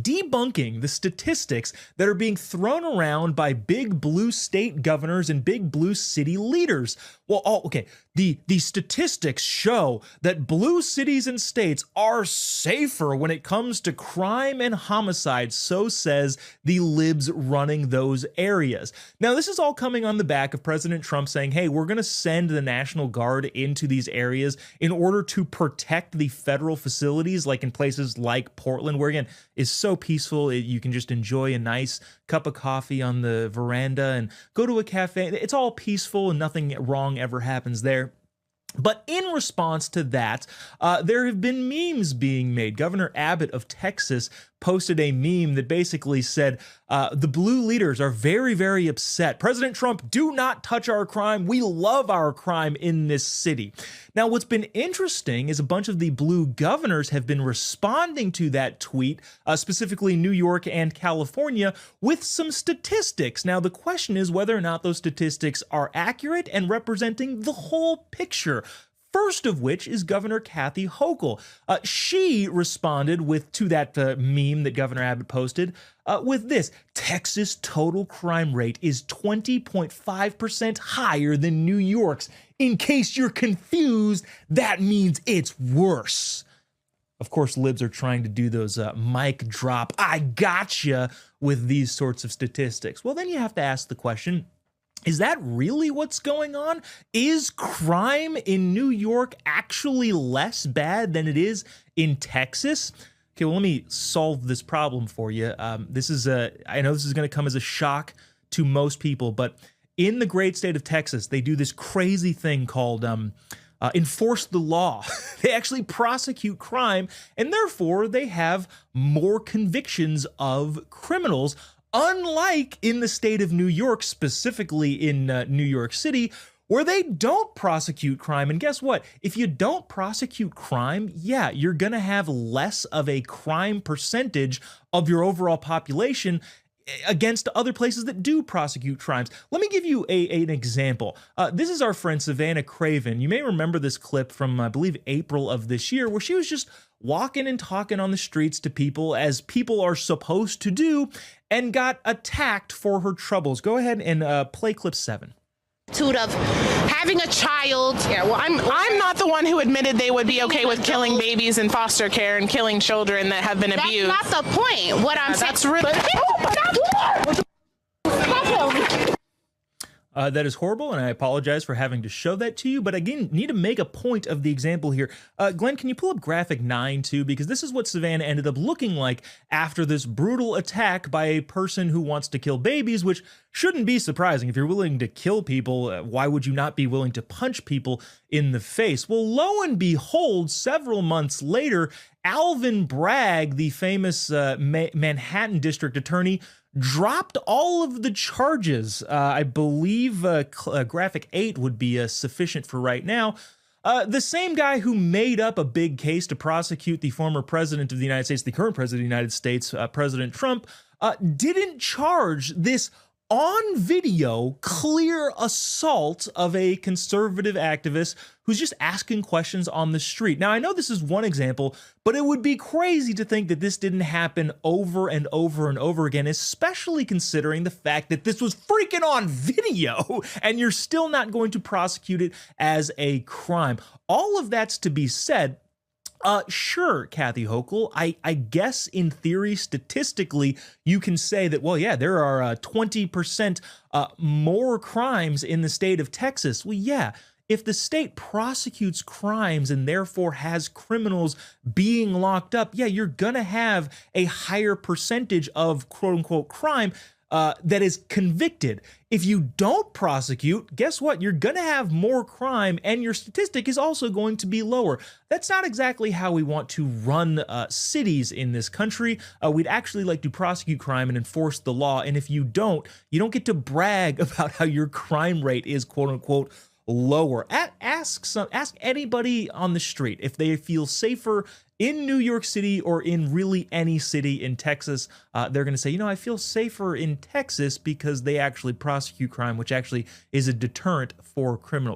debunking the statistics that are being thrown around by big blue state governors and big blue city leaders. Well, okay, the statistics show that blue cities and states are safer when it comes to crime and homicide, so says the libs running those areas. Now, this is all coming on the back of President Trump saying, hey, we're going to send the National Guard into these areas in order to protect the federal facilities, like in places like Portland, where, again, is so peaceful. You can just enjoy a nice cup of coffee on the veranda and go to a cafe. It's all peaceful and nothing wrong ever happens there. But in response to that, there have been memes being made. Governor Abbott of Texas posted a meme that basically said, the blue leaders are very, very upset. President Trump, do not touch our crime. We love our crime in this city. Now, what's been interesting is a bunch of the blue governors have been responding to that tweet, specifically New York and California, with some statistics. Now, the question is whether or not those statistics are accurate and representing the whole picture. First of which is Governor Kathy Hochul. She responded to that meme that Governor Abbott posted with this: Texas total crime rate is 20.5% higher than New York's. In case you're confused, that means it's worse. Of course, libs are trying to do those mic drop, I gotcha, with these sorts of statistics. Well, then you have to ask the question, is that really what's going on? Is crime in New York actually less bad than it is in Texas? Okay, well, let me solve this problem for you. I know this is going to come as a shock to most people, but in the great state of Texas, they do this crazy thing called enforce the law. They actually prosecute crime, and therefore they have more convictions of criminals, unlike in the state of New York, specifically in New York City, where they don't prosecute crime. And guess what? If you don't prosecute crime, yeah, you're going to have less of a crime percentage of your overall population against other places that do prosecute crimes. Let me give you an example. This is our friend Savannah Craven. You may remember this clip from, I believe, April of this year, where she was just walking and talking on the streets to people, as people are supposed to do, and got attacked for her troubles. Go ahead and play clip 7. Of having a child. Yeah, well, I'm not the one who admitted they would be okay with killing babies in foster care and killing children that have been abused. That's not the point. What I'm saying. That's really. That is horrible, and I apologize for having to show that to you. But again, need to make a point of the example here. Glenn, can you pull up graphic 9 too? Because this is what Savannah ended up looking like after this brutal attack by a person who wants to kill babies, which shouldn't be surprising. If you're willing to kill people, why would you not be willing to punch people in the face? Well, lo and behold, several months later, Alvin Bragg, the famous Manhattan district attorney, dropped all of the charges. I believe graphic 8 would be sufficient for right now. The same guy who made up a big case to prosecute the former president of the United States, the current president of the United States, President Trump, didn't charge this on video clear assault of a conservative activist who's just asking questions on the street. Now, I know this is one example, but it would be crazy to think that this didn't happen over and over and over again, especially considering the fact that this was freaking on video and you're still not going to prosecute it as a crime. All of that's to be said. Sure, Kathy Hochul, I guess in theory, statistically, you can say that, well, yeah, there are 20% more crimes in the state of Texas. Well, yeah, if the state prosecutes crimes and therefore has criminals being locked up, yeah, you're going to have a higher percentage of quote unquote crime that is convicted. If you don't prosecute, guess what? You're going to have more crime and your statistic is also going to be lower. That's not exactly how we want to run cities in this country. We'd actually like to prosecute crime and enforce the law. And if you don't get to brag about how your crime rate is quote unquote lower. Ask anybody on the street if they feel safer in New York City or in really any city in Texas. They're going to say, I feel safer in Texas because they actually prosecute crime, which actually is a deterrent for criminals.